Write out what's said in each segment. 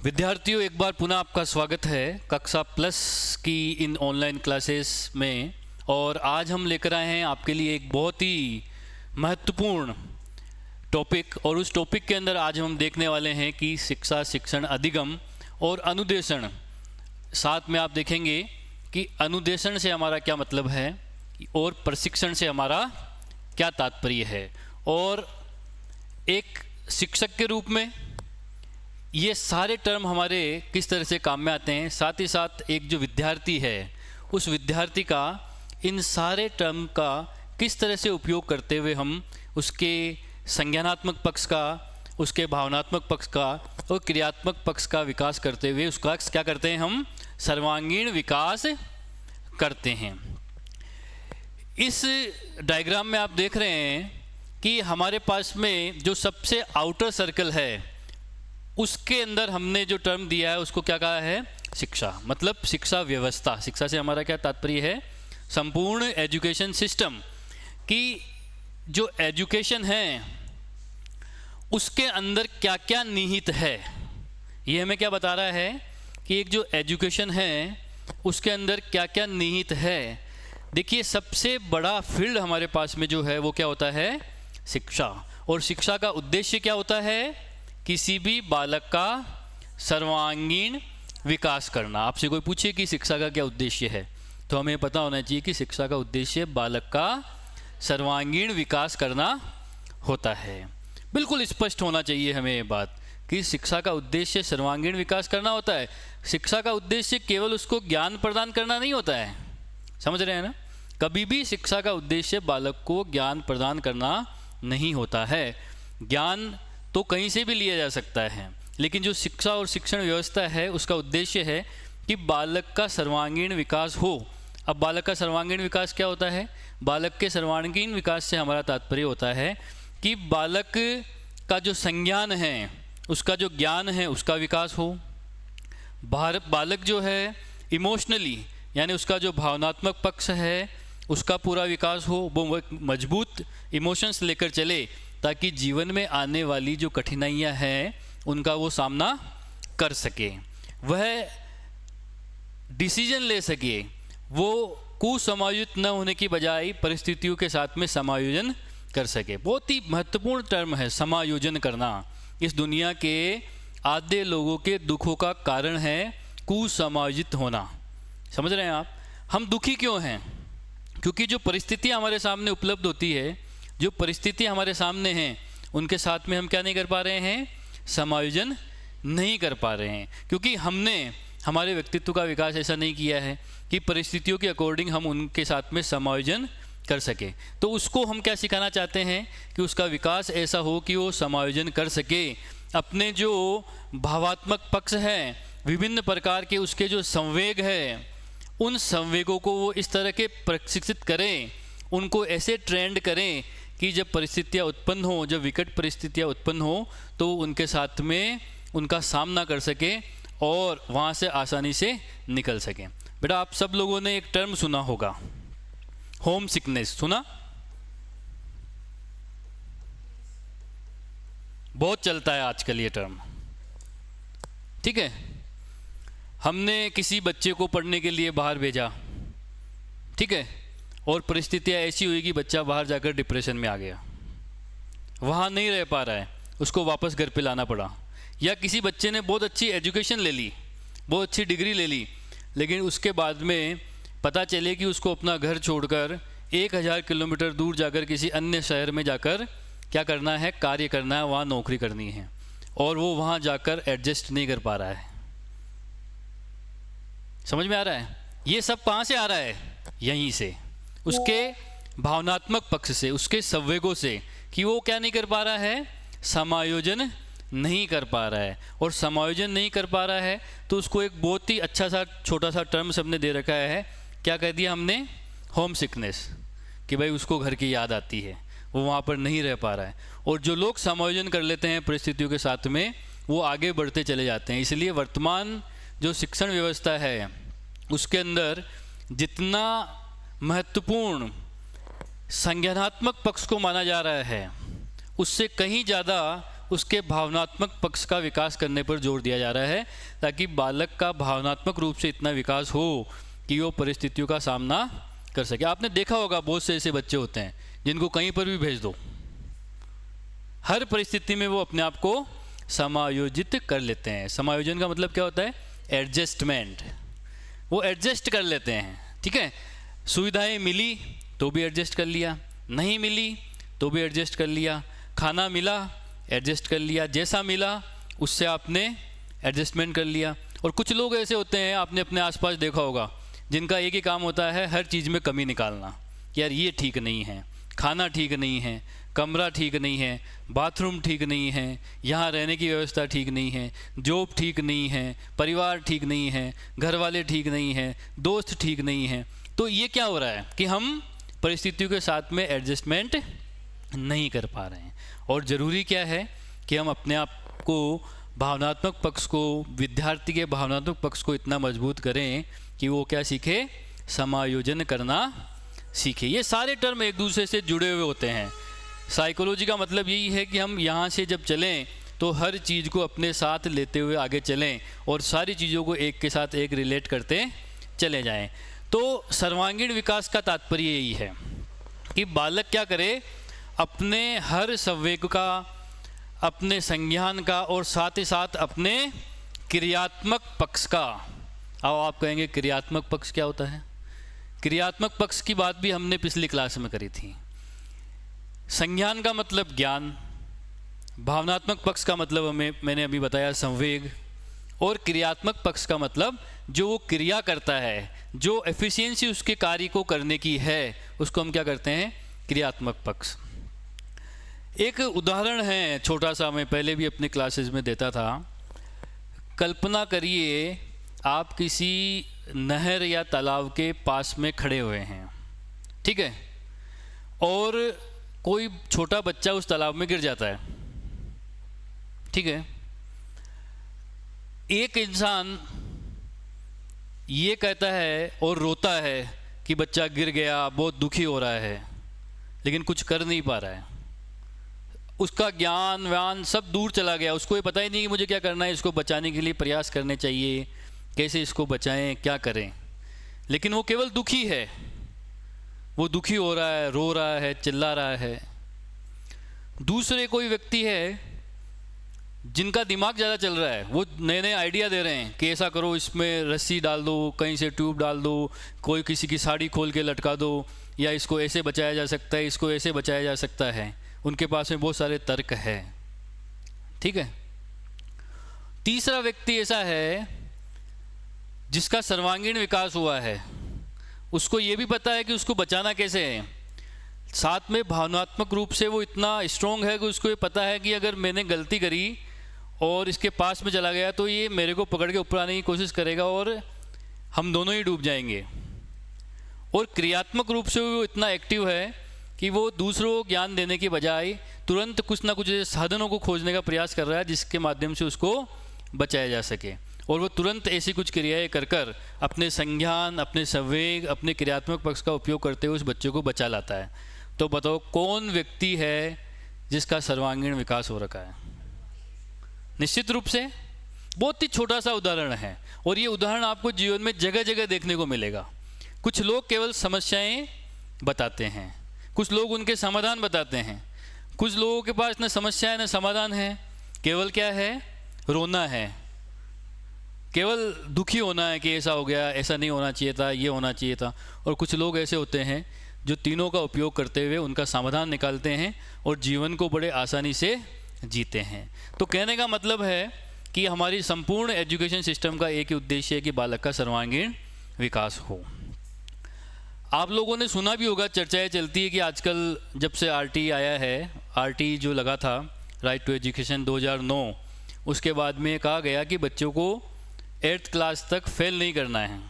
विद्यार्थियों, एक बार पुनः आपका स्वागत है कक्षा प्लस की इन ऑनलाइन क्लासेस में। और आज हम लेकर आए हैं आपके लिए एक बहुत ही महत्वपूर्ण टॉपिक, और उस टॉपिक के अंदर आज हम देखने वाले हैं कि शिक्षा, शिक्षण, अधिगम और अनुदेशन। साथ में आप देखेंगे कि अनुदेशन से हमारा क्या मतलब है और प्रशिक्षण से हमारा क्या तात्पर्य है, और एक शिक्षक के रूप में ये सारे टर्म हमारे किस तरह से काम में आते हैं। साथ ही साथ एक जो विद्यार्थी है, उस विद्यार्थी का इन सारे टर्म का किस तरह से उपयोग करते हुए हम उसके संज्ञानात्मक पक्ष का, उसके भावनात्मक पक्ष का और क्रियात्मक पक्ष का विकास करते हुए उसका क्या करते हैं, हम सर्वांगीण विकास करते हैं। इस डायग्राम में आप देख रहे हैं कि हमारे पास में जो सबसे आउटर सर्कल है उसके अंदर हमने जो टर्म दिया है उसको क्या कहा है, शिक्षा। मतलब शिक्षा व्यवस्था। शिक्षा से हमारा क्या तात्पर्य है, संपूर्ण एजुकेशन सिस्टम की जो एजुकेशन है उसके अंदर क्या क्या निहित है। ये हमें क्या बता रहा है कि एक जो एजुकेशन है उसके अंदर क्या क्या निहित है। देखिए, सबसे बड़ा फील्ड हमारे पास में जो है वो क्या होता है, शिक्षा। और शिक्षा का उद्देश्य क्या होता है, किसी भी बालक का सर्वांगीण विकास करना। आपसे कोई पूछे कि शिक्षा का क्या उद्देश्य है, तो हमें पता होना चाहिए कि शिक्षा का उद्देश्य बालक का सर्वांगीण विकास करना होता है। बिल्कुल स्पष्ट होना चाहिए हमें ये बात कि शिक्षा का उद्देश्य सर्वांगीण विकास करना होता है। शिक्षा का उद्देश्य केवल उसको ज्ञान प्रदान करना नहीं होता है। समझ रहे हैं ना? कभी भी शिक्षा का उद्देश्य बालक को ज्ञान प्रदान करना नहीं होता है। ज्ञान तो कहीं से भी लिया जा सकता है, लेकिन जो शिक्षा और शिक्षण व्यवस्था है उसका उद्देश्य है कि बालक का सर्वांगीण विकास हो। अब बालक का सर्वांगीण विकास क्या होता है? बालक के सर्वांगीण विकास से हमारा तात्पर्य होता है कि बालक का जो संज्ञान है, उसका जो ज्ञान है, उसका विकास हो। बालक जो है इमोशनली, यानी उसका जो भावनात्मक पक्ष है उसका पूरा विकास हो। वो मजबूत इमोशंस लेकर चले ताकि जीवन में आने वाली जो कठिनाइयां हैं उनका वो सामना कर सके, वह डिसीजन ले सके, वो कुसमायोजित न होने की बजाय परिस्थितियों के साथ में समायोजन कर सके। बहुत ही महत्वपूर्ण टर्म है समायोजन करना। इस दुनिया के आधे लोगों के दुखों का कारण है कुसमायोजित होना। समझ रहे हैं आप? हम दुखी क्यों हैं? क्योंकि जो परिस्थितियां हमारे सामने उपलब्ध होती है, जो परिस्थिति हमारे सामने हैं, उनके साथ में हम क्या नहीं कर पा रहे हैं, समायोजन नहीं कर पा रहे हैं। क्योंकि हमने हमारे व्यक्तित्व का विकास ऐसा नहीं किया है कि परिस्थितियों के अकॉर्डिंग हम उनके साथ में समायोजन कर सके। तो उसको हम क्या सिखाना चाहते हैं कि उसका विकास ऐसा हो कि वो समायोजन कर सके। अपने जो भावात्मक पक्ष हैं, विभिन्न प्रकार के उसके जो संवेग है, उन संवेगों को वो इस तरह के प्रशिक्षित करें, उनको ऐसे ट्रेंड करें कि जब परिस्थितियाँ उत्पन्न हो, जब विकट परिस्थितियाँ उत्पन्न हो, तो उनके साथ में उनका सामना कर सके और वहाँ से आसानी से निकल सकें। बेटा, आप सब लोगों ने एक टर्म सुना होगा, होम सिकनेस। सुना? बहुत चलता है आजकल ये टर्म। ठीक है, हमने किसी बच्चे को पढ़ने के लिए बाहर भेजा, ठीक है, और परिस्थितियाँ ऐसी हुई कि बच्चा बाहर जाकर डिप्रेशन में आ गया, वहाँ नहीं रह पा रहा है, उसको वापस घर पे लाना पड़ा। या किसी बच्चे ने बहुत अच्छी एजुकेशन ले ली, बहुत अच्छी डिग्री ले ली, लेकिन उसके बाद में पता चले कि उसको अपना घर छोड़कर 1000 किलोमीटर दूर जाकर किसी अन्य शहर में जाकर क्या करना है, कार्य करना है, वहाँ नौकरी करनी है, और वो वहाँ जाकर एडजस्ट नहीं कर पा रहा है। समझ में आ रहा है? ये सब कहाँ से आ रहा है? यहीं से, उसके भावनात्मक पक्ष से, उसके संवेगों से, कि वो क्या नहीं कर पा रहा है, समायोजन नहीं कर पा रहा है। और समायोजन नहीं कर पा रहा है तो उसको एक बहुत ही अच्छा सा छोटा सा टर्म सबने दे रखा है। क्या कह दिया हमने? Home sickness. कि भाई उसको घर की याद आती है, वो वहाँ पर नहीं रह पा रहा है। और जो लोग समायोजन कर लेते हैं परिस्थितियों के साथ में, वो आगे बढ़ते चले जाते हैं। इसलिए वर्तमान जो शिक्षण व्यवस्था है उसके अंदर जितना महत्वपूर्ण संज्ञानात्मक पक्ष को माना जा रहा है, उससे कहीं ज़्यादा उसके भावनात्मक पक्ष का विकास करने पर जोर दिया जा रहा है, ताकि बालक का भावनात्मक रूप से इतना विकास हो कि वो परिस्थितियों का सामना कर सके। आपने देखा होगा बहुत से ऐसे बच्चे होते हैं जिनको कहीं पर भी भेज दो, हर परिस्थिति में वो अपने आप को समायोजित कर लेते हैं। समायोजन का मतलब क्या होता है? एडजस्टमेंट। वो एडजस्ट कर लेते हैं, ठीक है। सुविधाएं मिली तो भी एडजस्ट कर लिया, नहीं मिली तो भी एडजस्ट कर लिया, खाना मिला एडजस्ट कर लिया, जैसा मिला उससे आपने एडजस्टमेंट कर लिया। और कुछ लोग ऐसे होते हैं, आपने अपने आसपास देखा होगा, जिनका एक ही काम होता है हर चीज़ में कमी निकालना। यार ये ठीक नहीं है, खाना ठीक नहीं है, कमरा ठीक नहीं है, बाथरूम ठीक नहीं है, यहाँ रहने की व्यवस्था ठीक नहीं है, जॉब ठीक नहीं है, परिवार ठीक नहीं है, घर वाले ठीक नहीं हैं, दोस्त ठीक नहीं हैं। तो ये क्या हो रहा है कि हम परिस्थितियों के साथ में एडजस्टमेंट नहीं कर पा रहे हैं। और ज़रूरी क्या है कि हम अपने आप को, भावनात्मक पक्ष को, विद्यार्थी के भावनात्मक पक्ष को इतना मजबूत करें कि वो क्या सीखे? समायोजन करना सीखे। ये सारे टर्म एक दूसरे से जुड़े हुए होते हैं। साइकोलॉजी का मतलब यही है कि हम यहाँ से जब चलें तो हर चीज़ को अपने साथ लेते हुए आगे चलें और सारी चीज़ों को एक के साथ एक रिलेट करते चले जाएं। तो सर्वांगीण विकास का तात्पर्य यही है कि बालक क्या करे? अपने हर संवेग का, अपने संज्ञान का और साथ ही साथ अपने क्रियात्मक पक्ष का। अब आप कहेंगे क्रियात्मक पक्ष क्या होता है? क्रियात्मक पक्ष की बात भी हमने पिछली क्लास में करी थी। संज्ञान का मतलब ज्ञान, भावनात्मक पक्ष का मतलब मैंने अभी बताया संवेग, और क्रियात्मक पक्ष का मतलब जो वो क्रिया करता है, जो एफिशिएंसी उसके कार्य को करने की है, उसको हम क्या करते हैं? क्रियात्मक पक्ष। एक उदाहरण है छोटा सा, मैं पहले भी अपने क्लासेस में देता था। कल्पना करिए आप किसी नहर या तालाब के पास में खड़े हुए हैं, ठीक है, और कोई छोटा बच्चा उस तालाब में गिर जाता है, ठीक है। एक इंसान ये कहता है और रोता है कि बच्चा गिर गया, बहुत दुखी हो रहा है, लेकिन कुछ कर नहीं पा रहा है। उसका ज्ञान व्यान सब दूर चला गया, उसको ये पता ही नहीं कि मुझे क्या करना है, इसको बचाने के लिए प्रयास करने चाहिए, कैसे इसको बचाएं, क्या करें। लेकिन वो केवल दुखी है, वो दुखी हो रहा है, रो रहा है, चिल्ला रहा है। दूसरे कोई व्यक्ति है जिनका दिमाग ज़्यादा चल रहा है, वो नए नए आइडिया दे रहे हैं कि ऐसा करो, इसमें रस्सी डाल दो, कहीं से ट्यूब डाल दो, कोई किसी की साड़ी खोल के लटका दो, या इसको ऐसे बचाया जा सकता है, इसको ऐसे बचाया जा सकता है। उनके पास में बहुत सारे तर्क है, ठीक है। तीसरा व्यक्ति ऐसा है जिसका सर्वांगीण विकास हुआ है, उसको ये भी पता है कि उसको बचाना कैसे है, साथ में भावनात्मक रूप से वो इतना स्ट्रॉन्ग है कि उसको ये पता है कि अगर मैंने गलती करी और इसके पास में चला गया तो ये मेरे को पकड़ के ऊपर आने की कोशिश करेगा और हम दोनों ही डूब जाएंगे। और क्रियात्मक रूप से वो इतना एक्टिव है कि वो दूसरों को ज्ञान देने की बजाय तुरंत कुछ ना कुछ साधनों को खोजने का प्रयास कर रहा है जिसके माध्यम से उसको बचाया जा सके। और वो तुरंत ऐसी कुछ क्रियाएं कर कर अपने संज्ञान, अपने संवेग, अपने क्रियात्मक पक्ष का उपयोग करते हुए उस बच्चे को बचा लाता है। तो बताओ कौन व्यक्ति है जिसका सर्वांगीण विकास हो रखा है? निश्चित रूप से बहुत ही छोटा सा उदाहरण है, और ये उदाहरण आपको जीवन में जगह जगह देखने को मिलेगा। कुछ लोग केवल समस्याएं बताते हैं, कुछ लोग उनके समाधान बताते हैं। कुछ लोगों के पास न समस्या है न समाधान है, केवल क्या है? रोना है, केवल दुखी होना है कि ऐसा हो गया, ऐसा नहीं होना चाहिए था, ये होना चाहिए था। और कुछ लोग ऐसे होते हैं जो तीनों का उपयोग करते हुए उनका समाधान निकालते हैं और जीवन को बड़े आसानी से जीते हैं। तो कहने का मतलब है कि हमारी संपूर्ण एजुकेशन सिस्टम का एक ही उद्देश्य है कि बालक का सर्वांगीण विकास हो। आप लोगों ने सुना भी होगा, चर्चाएं चलती है कि आजकल जब से आरटी आया है, आरटी जो लगा था राइट टू एजुकेशन 2009, उसके बाद में कहा गया कि बच्चों को 8th क्लास तक फेल नहीं करना है।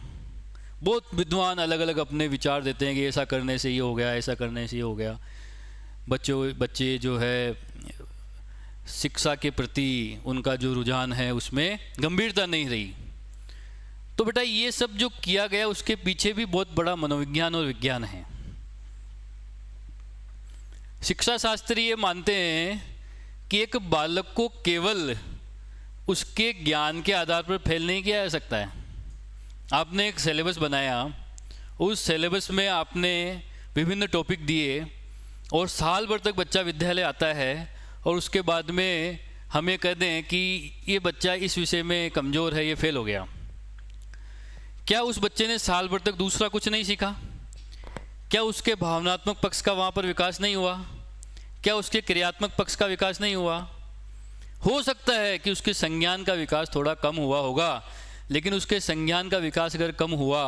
बहुत विद्वान अलग अलग अपने विचार देते हैं कि ऐसा करने से ये हो गया, ऐसा करने से ये हो गया। बच्चे जो है शिक्षा के प्रति उनका जो रुझान है उसमें गंभीरता नहीं रही। तो बेटा ये सब जो किया गया उसके पीछे भी बहुत बड़ा मनोविज्ञान और विज्ञान है। शिक्षा शास्त्री ये मानते हैं कि एक बालक को केवल उसके ज्ञान के आधार पर फेल नहीं किया जा सकता है। आपने एक सिलेबस बनाया, उस सिलेबस में आपने विभिन्न टॉपिक दिए और साल भर तक बच्चा विद्यालय आता है और उसके बाद में हमें कह दें कि ये बच्चा इस विषय में कमज़ोर है, ये फेल हो गया। क्या उस बच्चे ने साल भर तक दूसरा कुछ नहीं सीखा? क्या उसके भावनात्मक पक्ष का वहाँ पर विकास नहीं हुआ? क्या उसके क्रियात्मक पक्ष का विकास नहीं हुआ? हो सकता है कि उसके संज्ञान का विकास थोड़ा कम हुआ होगा, लेकिन उसके संज्ञान का विकास अगर कम हुआ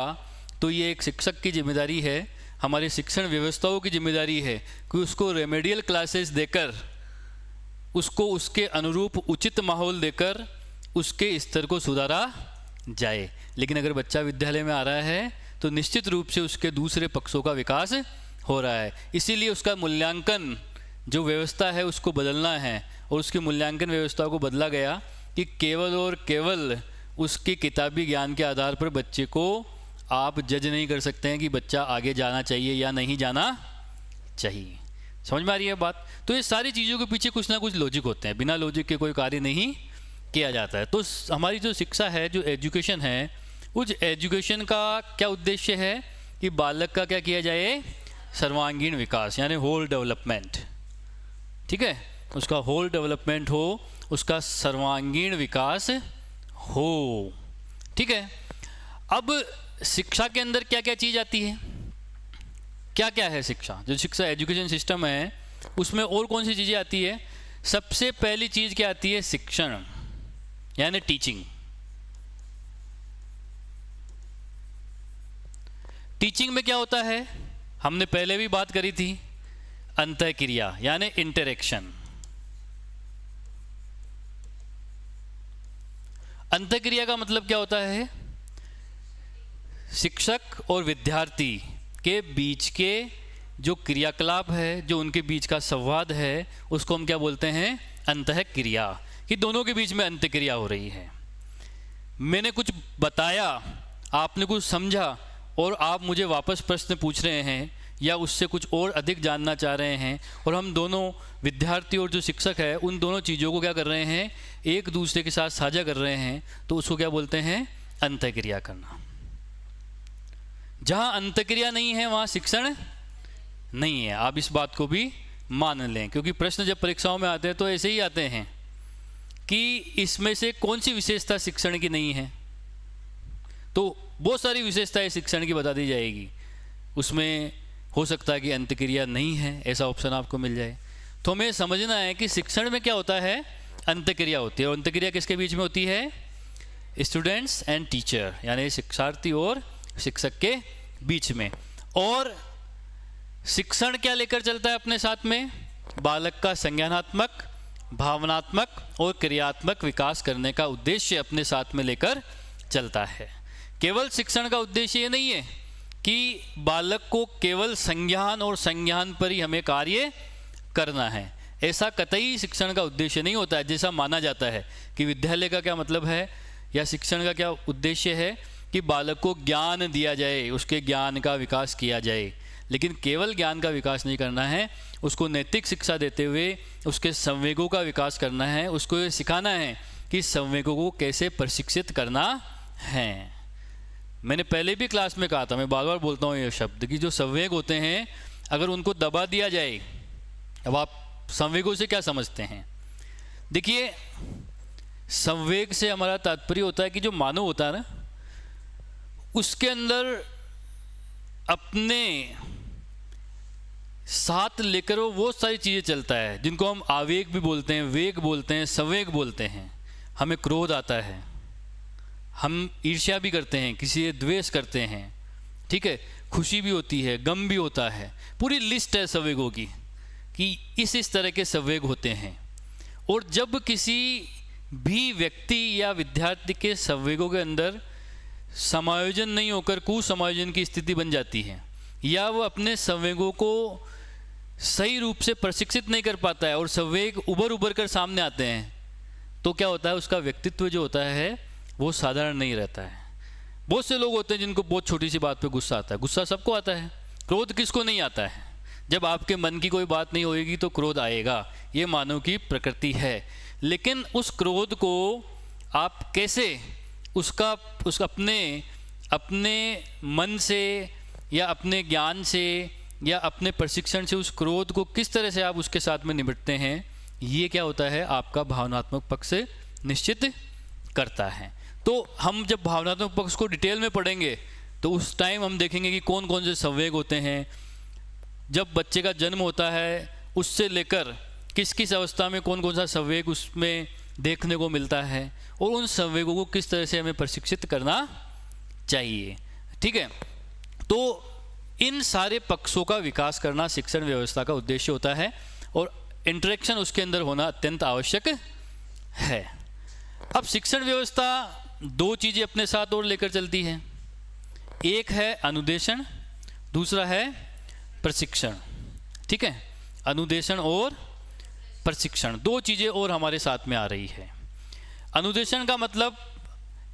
तो ये एक शिक्षक की जिम्मेदारी है, हमारी शिक्षण व्यवस्थाओं की जिम्मेदारी है कि उसको रेमेडियल क्लासेस देकर, उसको उसके अनुरूप उचित माहौल देकर उसके स्तर को सुधारा जाए। लेकिन अगर बच्चा विद्यालय में आ रहा है तो निश्चित रूप से उसके दूसरे पक्षों का विकास हो रहा है। इसीलिए उसका मूल्यांकन जो व्यवस्था है उसको बदलना है, और उसकी मूल्यांकन व्यवस्था को बदला गया कि केवल और केवल उसके किताबी ज्ञान के आधार पर बच्चे को आप जज नहीं कर सकते हैं कि बच्चा आगे जाना चाहिए या नहीं जाना चाहिए। समझ में आ रही है बात? तो ये सारी चीज़ों के पीछे कुछ ना कुछ लॉजिक होते हैं, बिना लॉजिक के कोई कार्य नहीं किया जाता है। तो हमारी जो शिक्षा है, जो एजुकेशन है, उस एजुकेशन का क्या उद्देश्य है कि बालक का क्या किया जाए? सर्वांगीण विकास, यानी होल डेवलपमेंट। ठीक है, उसका होल डेवलपमेंट हो, उसका सर्वांगीण विकास हो। ठीक है, अब शिक्षा के अंदर क्या क्या चीज़ आती है? क्या क्या है शिक्षा? जो शिक्षा एजुकेशन सिस्टम है उसमें और कौन सी चीज़ें आती है? सबसे पहली चीज़ क्या आती है? शिक्षण, यानी टीचिंग। टीचिंग में क्या होता है? हमने पहले भी बात करी थी, अंतःक्रिया यानी इंटरेक्शन। अंतःक्रिया का मतलब क्या होता है? शिक्षक और विद्यार्थी के बीच के जो क्रियाकलाप है, जो उनके बीच का संवाद है, उसको हम क्या बोलते हैं? अंतःक्रिया। कि दोनों के बीच में अंतःक्रिया हो रही है। मैंने कुछ बताया, आपने कुछ समझा और आप मुझे वापस प्रश्न पूछ रहे हैं या उससे कुछ और अधिक जानना चाह रहे हैं, और हम दोनों विद्यार्थी और जो शिक्षक है उन दोनों चीज़ों को क्या कर रहे हैं? एक दूसरे के साथ साझा कर रहे हैं, तो उसको क्या बोलते हैं? अंतःक्रिया करना। जहाँ अंतःक्रिया नहीं है वहाँ शिक्षण नहीं है। आप इस बात को भी मान लें, क्योंकि प्रश्न जब परीक्षाओं में आते हैं तो ऐसे ही आते हैं कि इसमें से कौन सी विशेषता शिक्षण की नहीं है। तो बहुत सारी विशेषताएं शिक्षण की बता दी जाएगी, उसमें हो सकता है कि अंतःक्रिया नहीं है, ऐसा ऑप्शन आपको मिल जाए। तो हमें समझना है कि शिक्षण में क्या होता है? अंतःक्रिया होती है। और अंतःक्रिया किसके बीच में होती है? स्टूडेंट्स एंड टीचर, यानी शिक्षार्थी और शिक्षक के बीच में। और शिक्षण क्या लेकर चलता है अपने साथ में? बालक का संज्ञानात्मक, भावनात्मक और क्रियात्मक विकास करने का उद्देश्य अपने साथ में लेकर चलता है। केवल शिक्षण का उद्देश्य ये नहीं है कि बालक को केवल संज्ञान और संज्ञान पर ही हमें कार्य करना है, ऐसा कतई शिक्षण का उद्देश्य नहीं होता है। जैसा माना जाता है कि विद्यालय का क्या मतलब है या शिक्षण का क्या उद्देश्य है कि बालक को ज्ञान दिया जाए, उसके ज्ञान का विकास किया जाए। लेकिन केवल ज्ञान का विकास नहीं करना है, उसको नैतिक शिक्षा देते हुए उसके संवेगों का विकास करना है। उसको ये सिखाना है कि संवेगों को कैसे प्रशिक्षित करना है। मैंने पहले भी क्लास में कहा था, मैं बार बार बोलता हूँ ये शब्द, कि जो संवेग होते हैं अगर उनको दबा दिया जाए, अब आप संवेगों से क्या समझते हैं? देखिए, संवेग से हमारा तात्पर्य होता है कि जो मानव होता है ना, उसके अंदर अपने साथ लेकर वो बहुत सारी चीज़ें चलता है, जिनको हम आवेग भी बोलते हैं, वेग बोलते हैं, संवेग बोलते हैं। हमें क्रोध आता है, हम ईर्ष्या भी करते हैं, किसी से द्वेष करते हैं, ठीक है, खुशी भी होती है, गम भी होता है, पूरी लिस्ट है संवेगों की कि इस तरह के संवेग होते हैं। और जब किसी भी व्यक्ति या विद्यार्थी के संवेगों के अंदर समायोजन नहीं होकर कुसमायोजन की स्थिति बन जाती है, या वो अपने संवेगों को सही रूप से प्रशिक्षित नहीं कर पाता है और संवेग उभर कर सामने आते हैं, तो क्या होता है? उसका व्यक्तित्व जो होता है वो साधारण नहीं रहता है। बहुत से लोग होते हैं जिनको बहुत छोटी सी बात पे गुस्सा आता है। गुस्सा सबको आता है, क्रोध किसको नहीं आता है? जब आपके मन की कोई बात नहीं होएगी तो क्रोध आएगा। ये मानव की प्रकृति है। लेकिन उस क्रोध को आप कैसे उसका अपने मन से या अपने ज्ञान से या अपने प्रशिक्षण से उस क्रोध को किस तरह से आप उसके साथ में निपटते हैं, ये क्या होता है, आपका भावनात्मक पक्ष निश्चित करता है। तो हम जब भावनात्मक पक्ष को डिटेल में पढ़ेंगे तो उस टाइम हम देखेंगे कि कौन कौन से संवेग होते हैं। जब बच्चे का जन्म होता है उससे लेकर किस किस अवस्था में कौन कौन सा संवेग उसमें देखने को मिलता है और उन संवेगों को किस तरह से हमें प्रशिक्षित करना चाहिए। ठीक है, तो इन सारे पक्षों का विकास करना शिक्षण व्यवस्था का उद्देश्य होता है और इंटरेक्शन उसके अंदर होना अत्यंत आवश्यक है। अब शिक्षण व्यवस्था दो चीज़ें अपने साथ और लेकर चलती है, एक है अनुदेशन, दूसरा है प्रशिक्षण। ठीक है, अनुदेशन और प्रशिक्षण दो चीज़ें और हमारे साथ में आ रही है। अनुदेशन का मतलब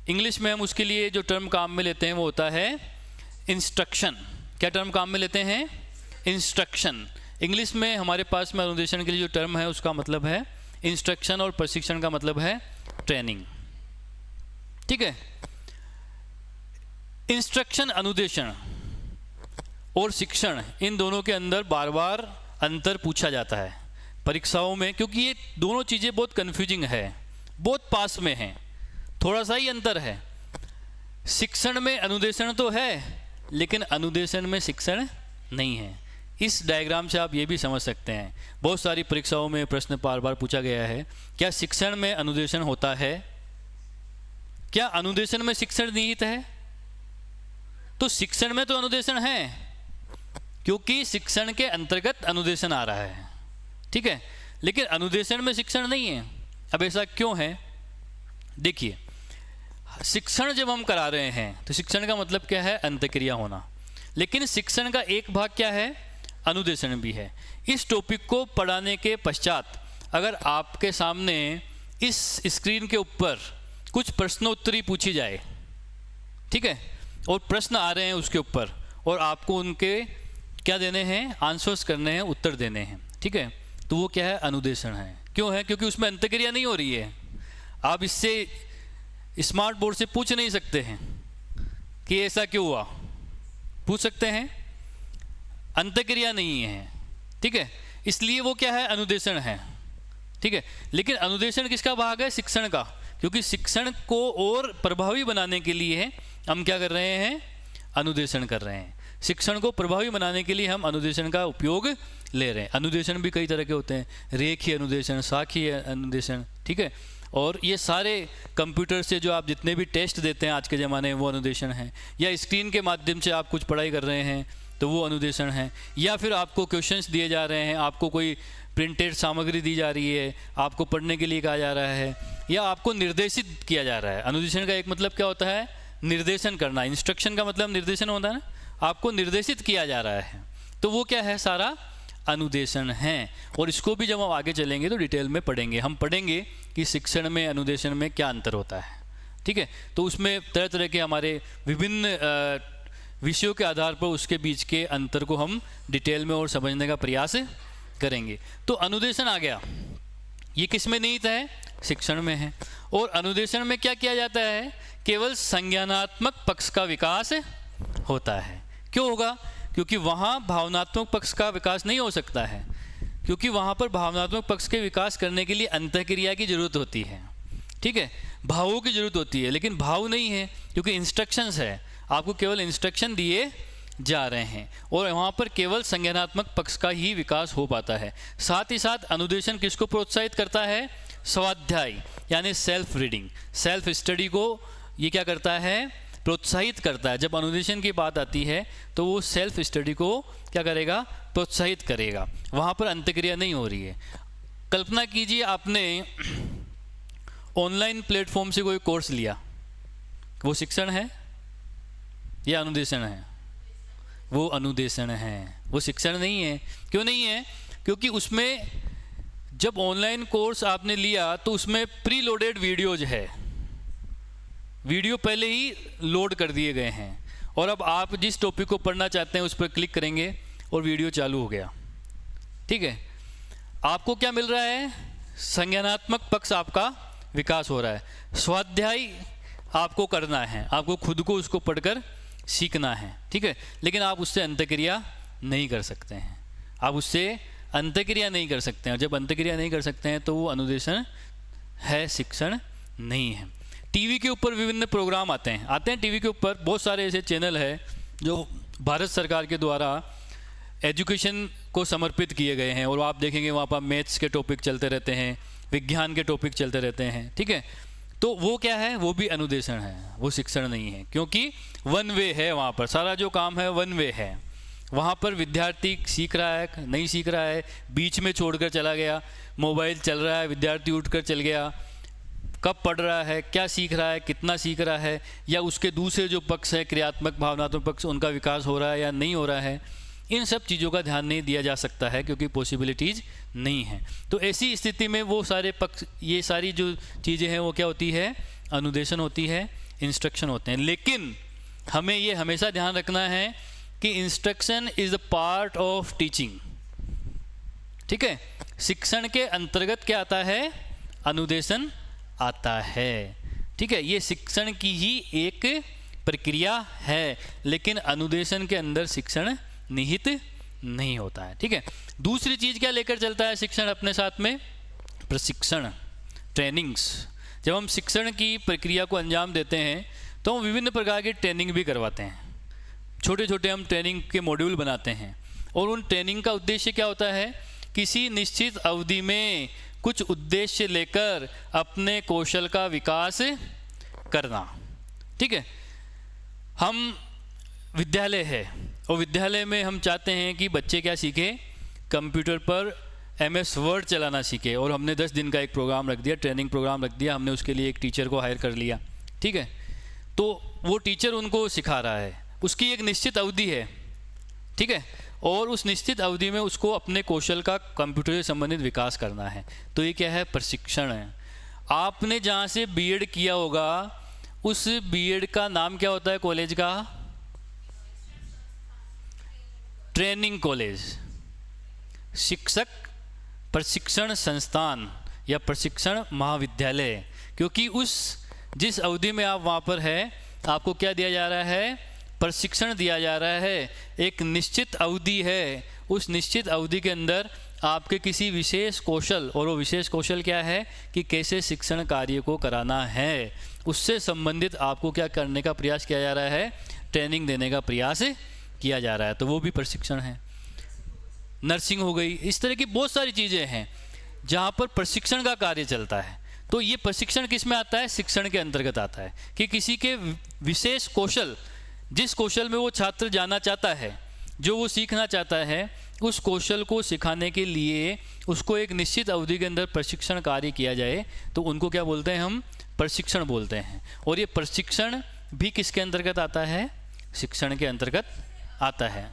इंग्लिश में हम उसके लिए जो टर्म काम में लेते हैं वो होता है इंस्ट्रक्शन। क्या टर्म काम में लेते हैं? इंस्ट्रक्शन। इंग्लिश में हमारे पास में अनुदेशन के लिए जो टर्म है उसका मतलब है इंस्ट्रक्शन और प्रशिक्षण का मतलब है ट्रेनिंग। ठीक है, इंस्ट्रक्शन, अनुदेशन और शिक्षण, इन दोनों के अंदर बार बार अंतर पूछा जाता है परीक्षाओं में, क्योंकि ये दोनों चीज़ें बहुत कन्फ्यूजिंग है, बहुत पास में हैं, थोड़ा सा ही अंतर है। शिक्षण में अनुदेशन तो है लेकिन अनुदेशन में शिक्षण नहीं है। इस डायग्राम से आप ये भी समझ सकते हैं, बहुत सारी परीक्षाओं में प्रश्न बार बार पूछा गया है, क्या शिक्षण में अनुदेशन होता है? क्या अनुदेशन में शिक्षण निहित है? तो शिक्षण में तो अनुदेशन है क्योंकि शिक्षण के अंतर्गत अनुदेशन आ रहा है। ठीक है, लेकिन अनुदेशन में शिक्षण नहीं है। अब ऐसा क्यों है? देखिए, शिक्षण जब हम करा रहे हैं तो शिक्षण का मतलब क्या है? अंतःक्रिया होना। लेकिन शिक्षण का एक भाग क्या है? अनुदेशन भी है। इस टॉपिक को पढ़ाने के पश्चात अगर आपके सामने इस स्क्रीन के ऊपर कुछ प्रश्नोत्तरी पूछी जाए, ठीक है, और प्रश्न आ रहे हैं उसके ऊपर और आपको उनके क्या देने हैं? आंसर्स करने हैं, उत्तर देने हैं। ठीक है, तो वो क्या है? अनुदेशन है। क्यों है? क्योंकि उसमें अंतःक्रिया नहीं हो रही है। आप इससे स्मार्ट बोर्ड से पूछ नहीं सकते हैं कि ऐसा क्यों हुआ, पूछ सकते हैं, अंतःक्रिया नहीं है। ठीक है, इसलिए वो क्या है? अनुदेशन है। ठीक है, लेकिन अनुदेशन किसका भाग है? शिक्षण का, क्योंकि शिक्षण को और प्रभावी बनाने के लिए हम क्या कर रहे हैं? अनुदेशन कर रहे हैं। शिक्षण को प्रभावी बनाने के लिए हम अनुदेशन का उपयोग ले रहे हैं। अनुदेशन भी कई तरह के होते हैं, रेखीय अनुदेशन, शाखीय अनुदेशन। ठीक है, और ये सारे कंप्यूटर से जो आप जितने भी टेस्ट देते हैं आज के ज़माने में वो अनुदेशन है, या स्क्रीन के माध्यम से आप कुछ पढ़ाई कर रहे हैं तो वो अनुदेशन है, या फिर आपको क्वेश्चंस दिए जा रहे हैं, आपको कोई प्रिंटेड सामग्री दी जा रही है, आपको पढ़ने के लिए कहा जा रहा है, या आपको निर्देशित किया जा रहा है। अनुदेशन का एक मतलब क्या होता है? निर्देशन करना। इंस्ट्रक्शन का मतलब निर्देशन होता है ना, आपको निर्देशित किया जा रहा है, तो वो क्या है? सारा अनुदेशन है। और इसको भी जब हम आगे चलेंगे तो डिटेल में पढ़ेंगे। हम पढ़ेंगे कि शिक्षण में अनुदेशन में क्या अंतर होता है। ठीक है, तो उसमें तरह तरह के हमारे विभिन्न विषयों के आधार पर उसके बीच के अंतर को हम डिटेल में और समझने का प्रयास करेंगे। तो अनुदेशन आ गया, ये किस में निहित है? शिक्षण में है। और अनुदेशन में क्या किया जाता है? केवल संज्ञानात्मक पक्ष का विकास होता है। क्यों होगा? क्योंकि वहाँ भावनात्मक पक्ष का विकास नहीं हो सकता है, क्योंकि वहाँ पर भावनात्मक पक्ष के विकास करने के लिए अंतःक्रिया की जरूरत होती है। ठीक है, भावों की जरूरत होती है, लेकिन भाव नहीं है क्योंकि इंस्ट्रक्शंस है, आपको केवल इंस्ट्रक्शन दिए जा रहे हैं और वहाँ पर केवल संज्ञानात्मक पक्ष का ही विकास हो पाता है। साथ ही साथ अनुदेशन किसको प्रोत्साहित करता है? स्वाध्याय यानी सेल्फ रीडिंग, सेल्फ स्टडी को ये क्या करता है? प्रोत्साहित करता है। जब अनुदेशन की बात आती है तो वो सेल्फ स्टडी को क्या करेगा? प्रोत्साहित करेगा। वहाँ पर अंतःक्रिया नहीं हो रही है। कल्पना कीजिए आपने ऑनलाइन प्लेटफॉर्म से कोई कोर्स लिया, वो शिक्षण है या अनुदेशन है? वो अनुदेशन है, वो शिक्षण नहीं है। क्यों नहीं है? क्योंकि उसमें जब ऑनलाइन कोर्स आपने लिया तो उसमें प्री लोडेड वीडियोज है, वीडियो पहले ही लोड कर दिए गए हैं और अब आप जिस टॉपिक को पढ़ना चाहते हैं उस पर क्लिक करेंगे और वीडियो चालू हो गया। ठीक है, आपको क्या मिल रहा है? संज्ञानात्मक पक्ष आपका विकास हो रहा है। स्वाध्याय आपको करना है, आपको खुद को उसको पढ़कर सीखना है, ठीक है, लेकिन आप उससे अंतःक्रिया नहीं कर सकते हैं, आप उससे अंतःक्रिया नहीं कर सकते हैं। जब अंतःक्रिया नहीं कर सकते हैं तो वो अनुदेशन है, शिक्षण नहीं है। टीवी के ऊपर विभिन्न प्रोग्राम आते हैं टीवी के ऊपर बहुत सारे ऐसे चैनल है जो भारत सरकार के द्वारा एजुकेशन को समर्पित किए गए हैं, और आप देखेंगे वहाँ पर मैथ्स के टॉपिक चलते रहते हैं, विज्ञान के टॉपिक चलते रहते हैं, ठीक है। तो वो क्या है? वो भी अनुदेशन है, वो शिक्षण नहीं है, क्योंकि वन वे है, वहाँ पर सारा जो काम है वन वे है। वहाँ पर विद्यार्थी सीख रहा है, नहीं सीख रहा है, बीच में छोड़कर चला गया, मोबाइल चल रहा है, विद्यार्थी उठकर चल गया, कब पढ़ रहा है, क्या सीख रहा है, कितना सीख रहा है, या उसके दूसरे जो पक्ष है क्रियात्मक भावनात्मक पक्ष, उनका विकास हो रहा है या नहीं हो रहा है, इन सब चीज़ों का ध्यान नहीं दिया जा सकता है, क्योंकि पॉसिबिलिटीज़ नहीं है। तो ऐसी स्थिति में वो सारे पक्ष, ये सारी जो चीज़ें हैं वो क्या होती है? अनुदेशन होती है, इंस्ट्रक्शन होते हैं। लेकिन हमें ये हमेशा ध्यान रखना है कि instruction is a part of teaching, ठीक है। शिक्षण के अंतर्गत क्या आता है? अनुदेशन आता है, ठीक है। ये शिक्षण की ही एक प्रक्रिया है, लेकिन अनुदेशन के अंदर शिक्षण निहित नहीं होता है, ठीक है। दूसरी चीज़ क्या लेकर चलता है शिक्षण अपने साथ में? प्रशिक्षण, ट्रेनिंग्स। जब हम शिक्षण की प्रक्रिया को अंजाम देते हैं तो हम विभिन्न प्रकार की ट्रेनिंग भी करवाते हैं, छोटे छोटे हम ट्रेनिंग के मॉड्यूल बनाते हैं, और उन ट्रेनिंग का उद्देश्य क्या होता है? किसी निश्चित अवधि में कुछ उद्देश्य लेकर अपने कौशल का विकास करना, ठीक है। हम विद्यालय है, और विद्यालय में हम चाहते हैं कि बच्चे क्या सीखें? कंप्यूटर पर MS वर्ड चलाना सीखे, और हमने 10 दिन का एक प्रोग्राम रख दिया, ट्रेनिंग प्रोग्राम रख दिया, हमने उसके लिए एक टीचर को हायर कर लिया, ठीक है। तो वो टीचर उनको सिखा रहा है, उसकी एक निश्चित अवधि है, ठीक है, और उस निश्चित अवधि में उसको अपने कौशल का कंप्यूटर से संबंधित विकास करना है। तो ये क्या है? प्रशिक्षण है। आपने जहाँ से BEd किया होगा उस BEd का नाम क्या होता है? कॉलेज का ट्रेनिंग कॉलेज, शिक्षक प्रशिक्षण संस्थान या प्रशिक्षण महाविद्यालय, क्योंकि जिस अवधि में आप वहाँ पर है आपको क्या दिया जा रहा है? प्रशिक्षण दिया जा रहा है। एक निश्चित अवधि है, उस निश्चित अवधि के अंदर आपके किसी विशेष कौशल, और वो विशेष कौशल क्या है कि कैसे शिक्षण कार्य को कराना है, उससे संबंधित आपको क्या करने का प्रयास किया जा रहा है? ट्रेनिंग देने का प्रयास किया जा रहा है, तो वो भी प्रशिक्षण है। नर्सिंग हो गई, इस तरह की बहुत सारी चीज़ें हैं जहाँ पर प्रशिक्षण का कार्य चलता है। तो ये प्रशिक्षण किस में आता है? शिक्षण के अंतर्गत आता है, कि किसी के विशेष कौशल, जिस कौशल में वो छात्र जाना चाहता है, जो वो सीखना चाहता है, उस कौशल को सिखाने के लिए उसको एक निश्चित अवधि के अंदर प्रशिक्षण कार्य किया जाए, तो उनको क्या बोलते हैं? हम प्रशिक्षण बोलते हैं। और ये प्रशिक्षण भी किसके अंतर्गत आता है? शिक्षण के अंतर्गत आता है।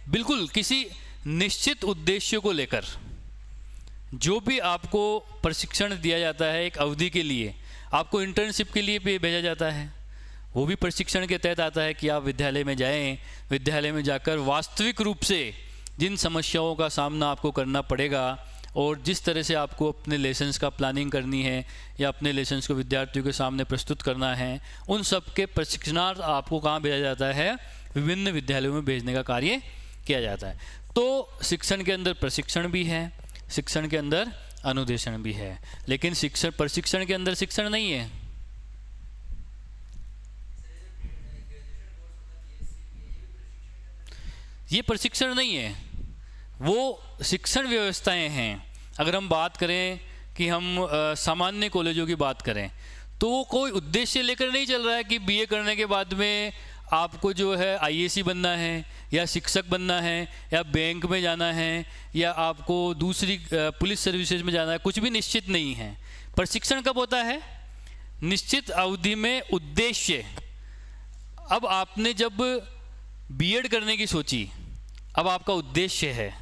बिल्कुल, किसी निश्चित उद्देश्य को लेकर जो भी आपको प्रशिक्षण दिया जाता है एक अवधि के लिए, आपको इंटर्नशिप के लिए भी भेजा जाता है, वो भी प्रशिक्षण के तहत आता है कि आप विद्यालय में जाएं, विद्यालय में जाकर वास्तविक रूप से जिन समस्याओं का सामना आपको करना पड़ेगा, और जिस तरह से आपको अपने लेसन्स का प्लानिंग करनी है या अपने लेसन्स को विद्यार्थियों के सामने प्रस्तुत करना है, उन सब के प्रशिक्षणार्थ आपको कहाँ भेजा जाता है? विभिन्न विद्यालयों में भेजने का कार्य किया जाता है। तो शिक्षण के अंदर प्रशिक्षण भी है, शिक्षण के अंदर अनुदेशन भी है, लेकिन प्रशिक्षण के अंदर शिक्षण नहीं है। ये प्रशिक्षण नहीं है, वो शिक्षण व्यवस्थाएं हैं। अगर हम बात करें कि हम सामान्य कॉलेजों की बात करें, तो वो कोई उद्देश्य लेकर नहीं चल रहा है कि BA करने के बाद में आपको जो है IAC बनना है, या शिक्षक बनना है, या बैंक में जाना है, या आपको दूसरी पुलिस सर्विसेज में जाना है। कुछ भी निश्चित नहीं है। प्रशिक्षण कब होता है? निश्चित अवधि में उद्देश्य। अब आपने जब BEd करने की सोची, अब आपका उद्देश्य है,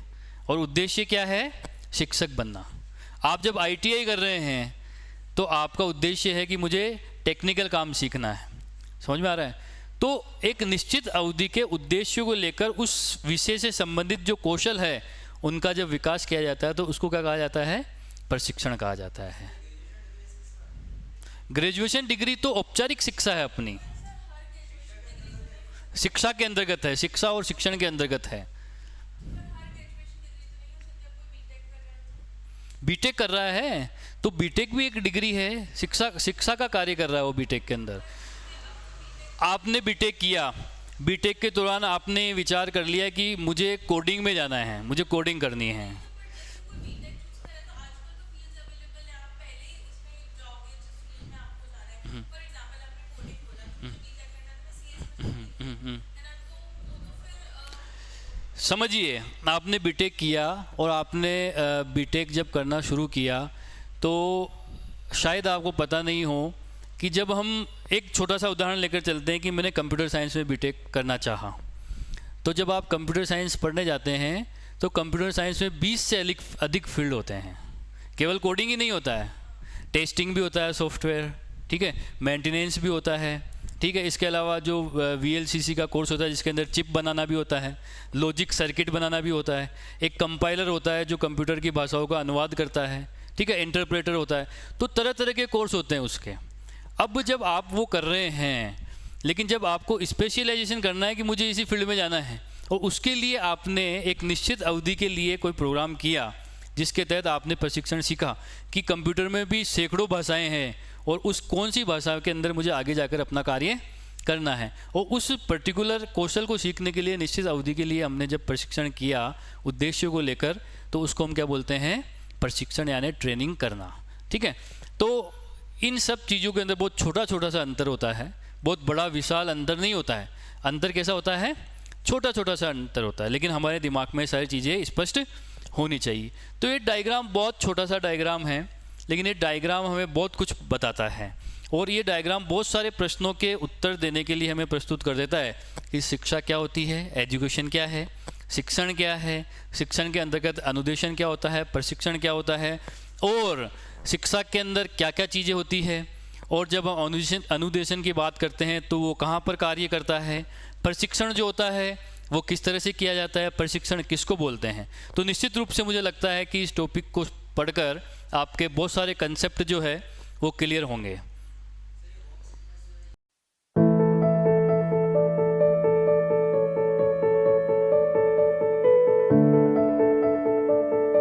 और उद्देश्य क्या है? शिक्षक बनना। आप जब ITI कर रहे हैं तो आपका उद्देश्य है कि मुझे टेक्निकल काम सीखना है। समझ में आ रहा है? तो एक निश्चित अवधि के उद्देश्य को लेकर उस विषय से संबंधित जो कौशल है उनका जब विकास किया जाता है तो उसको क्या कहा जाता है? प्रशिक्षण कहा जाता है। ग्रेजुएशन डिग्री तो औपचारिक शिक्षा है, अपनी शिक्षा के अंतर्गत है, शिक्षा और शिक्षण के अंतर्गत है। बीटेक कर रहा है तो बीटेक भी एक डिग्री है, शिक्षा का कार्य कर रहा है वो बीटेक के अंदर। आपने बीटेक किया, बीटेक के दौरान आपने विचार कर लिया कि मुझे कोडिंग में जाना है, मुझे कोडिंग करनी है। समझिए, आपने बीटेक किया और आपने बीटेक जब करना शुरू किया तो शायद आपको पता नहीं हो कि जब हम एक छोटा सा उदाहरण लेकर चलते हैं कि मैंने कंप्यूटर साइंस में बीटेक करना चाहा, तो जब आप कंप्यूटर साइंस पढ़ने जाते हैं तो कंप्यूटर साइंस में 20 से अधिक फील्ड होते हैं। केवल कोडिंग ही नहीं होता है, टेस्टिंग भी होता है सॉफ्टवेयर, ठीक है, मेंटेनेंस भी होता है, ठीक है। इसके अलावा जो VLCC का कोर्स होता है जिसके अंदर चिप बनाना भी होता है, लॉजिक सर्किट बनाना भी होता है, एक कंपाइलर होता है जो कंप्यूटर की भाषाओं का अनुवाद करता है, ठीक है, इंटरप्रेटर होता है। तो तरह तरह के कोर्स होते हैं उसके। अब जब आप वो कर रहे हैं, लेकिन जब आपको स्पेशलाइजेशन करना है कि मुझे इसी फील्ड में जाना है, और उसके लिए आपने एक निश्चित अवधि के लिए कोई प्रोग्राम किया जिसके तहत आपने प्रशिक्षण सीखा कि कंप्यूटर में भी सैकड़ों भाषाएं हैं और उस कौन सी भाषा के अंदर मुझे आगे जाकर अपना कार्य करना है, और उस पर्टिकुलर कौशल को सीखने के लिए निश्चित अवधि के लिए हमने जब प्रशिक्षण किया उद्देश्य को लेकर, तो उसको हम क्या बोलते हैं? प्रशिक्षण, यानी ट्रेनिंग करना, ठीक है। तो इन सब चीज़ों के अंदर बहुत छोटा छोटा सा अंतर होता है, बहुत बड़ा विशाल अंतर नहीं होता है। अंतर कैसा होता है? छोटा छोटा सा अंतर होता है, लेकिन हमारे दिमाग में सारी चीज़ें स्पष्ट होनी चाहिए। तो ये डायग्राम बहुत छोटा सा डायग्राम है, लेकिन ये डायग्राम हमें बहुत कुछ बताता है, और ये डायग्राम बहुत सारे प्रश्नों के उत्तर देने के लिए हमें प्रस्तुत कर देता है कि शिक्षा क्या होती है, एजुकेशन क्या है, शिक्षण क्या है, शिक्षण के अंतर्गत अनुदेशन क्या होता है, प्रशिक्षण क्या होता है, और शिक्षा के अंदर क्या क्या चीज़ें होती है, और जब हम अनुदेशन की बात करते हैं तो वो कहाँ पर कार्य करता है, प्रशिक्षण जो होता है वो किस तरह से किया जाता है, प्रशिक्षण किसको बोलते हैं। तो निश्चित रूप से मुझे लगता है कि इस टॉपिक को पढ़कर आपके बहुत सारे कंसेप्ट जो है वो क्लियर होंगे।